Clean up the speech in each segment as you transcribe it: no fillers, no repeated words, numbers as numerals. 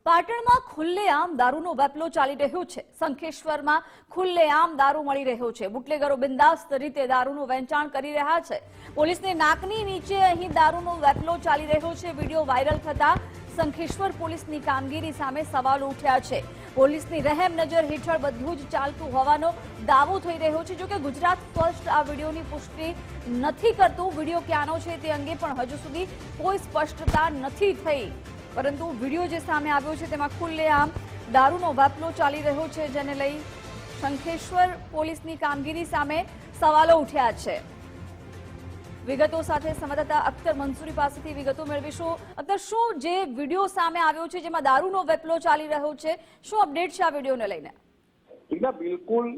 પાટણમાં ખુલ્લેઆમ દારૂનો વેપલો ચાલી રહ્યો છે। શંખેશ્વરમાં ખુલ્લેઆમ દારૂ મળી રહ્યો છે। બુટલેગરો બિંદાસ્ત રીતે દારૂનું વેચાણ કરી રહ્યા છે। પોલીસની નાકની નીચે અહીં દારૂનો વેપલો ચાલી રહ્યો છે। વિડીયો વાયરલ થતા શંખેશ્વર પોલીસની કામગીરી સામે સવાલો ઉઠ્યા છે। પોલીસની રહેમ નજર હેઠળ બધું જ ચાલતું હોવાનો દાવો થઈ રહ્યો છે। જોકે ગુજરાત ફર્સ્ટ આ વિડીયોની પુષ્ટિ નથી કરતું। વિડીયો ક્યાંનો છે તે અંગે પણ હજુ સુધી કોઈ સ્પષ્ટતા નથી થઈ, પરંતુ વિડીયો જે સામે આવ્યો છે તેમાં ખુલ્લેઆમ દારૂનો વેપલો ચાલી રહ્યો છે, જેને લઈ શંખેશ્વર પોલીસની કામગીરી સામે સવાલો ઉઠ્યા છે। વિગતો સાથે સંવાદદાતા અખ્તર મંસૂરી પાસેથી વિગતો મેળવીશું। અખ્તર, શું જે વિડીયો સામે આવ્યો છે જેમાં દારૂનો વેપલો ચાલી રહ્યો છે, શું અપડેટ છે આ વિડીયોને લઈને? બિલકુલ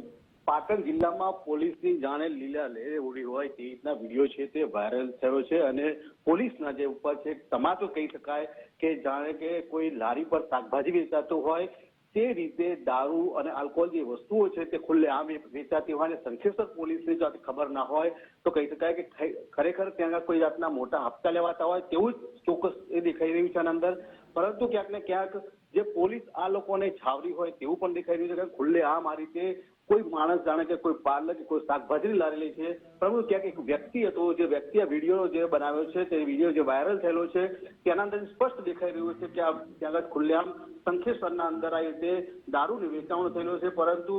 પાટણ જિલ્લામાં પોલીસની જાણે લીલા લહેર ઉડી હોય તે રીતના વિડીયો છે તે વાયરલ થયો છે અને પોલીસના જે ઉપર છે તમાચો કહી શકાય કે જાણે કે કોઈ લારી પર શાકભાજી વેચાતું હોય તે રીતે દારૂ અને આલ્કોહોલ જે વસ્તુઓ છે તે ખુલ્લેઆમ વેચાતી હોય અને શંખેશ્વર પોલીસને જો ખબર ના હોય તો કહી શકાય કે ખરેખર ત્યાં કોઈ જાતના મોટા હપ્તા લેવાતા હોય તેવું જ ચોક્કસ એ દેખાઈ રહ્યું છે આના અંદર। પરંતુ ક્યાંક ને ક્યાંક જે પોલીસ આ લોકોને છાવરી હોય તેવું પણ દેખાઈ રહ્યું છે કે ખુલ્લેઆમ આ રીતે કોઈ માણસ જાણે કે કોઈ પાર્લર કે કોઈ શાકભાજી લારેલી છે, પરંતુ ક્યાંક એક વ્યક્તિ હતો, જે વ્યક્તિ આ વિડીયો જે બનાવ્યો છે તે વિડીયો જે વાયરલ થયેલો છે તેના અંદર સ્પષ્ટ દેખાઈ રહ્યું છે કે આ ત્યાં ખુલ્લેઆમ શંખેશ્વરના અંદર આ રીતે દારૂની વેચાણ થયેલો છે। પરંતુ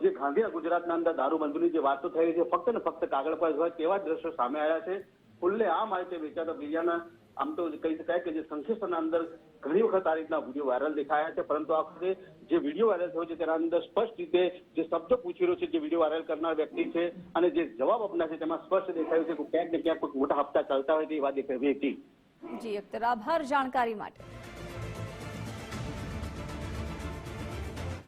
જે ગાંધીના ગુજરાતના અંદર દારૂબંધીની જે વાતો થઈ રહી છે ફક્ત ને ફક્ત કાગળ પર હોય તેવા દ્રશ્યો સામે આવ્યા છે। ખુલ્લેઆમ આ રીતે વેચાતા બીજાના આમ તો કહી શકાય કે જે શંખેશ્વરના અંદર ઘણી વખત આ રીતના વિડીયો વાયરલ દેખાયા છે, પરંતુ આ વખતે જે વિડીયો વાયરલ થયો છે તેના અંદર સ્પષ્ટ રીતે જે શબ્દ પૂછી રહ્યો છે જે વિડીયો વાયરલ કરનાર વ્યક્તિ છે અને જે જવાબ આપનાર છે તેમાં સ્પષ્ટ દેખાયું છે કે ક્યાંક ને ક્યાંક કોઈ મોટા હપ્તા ચાલતા હોય તેવી વાત દેખાઈ હતી। જી અખ્તર, આભાર જાણકારી માટે।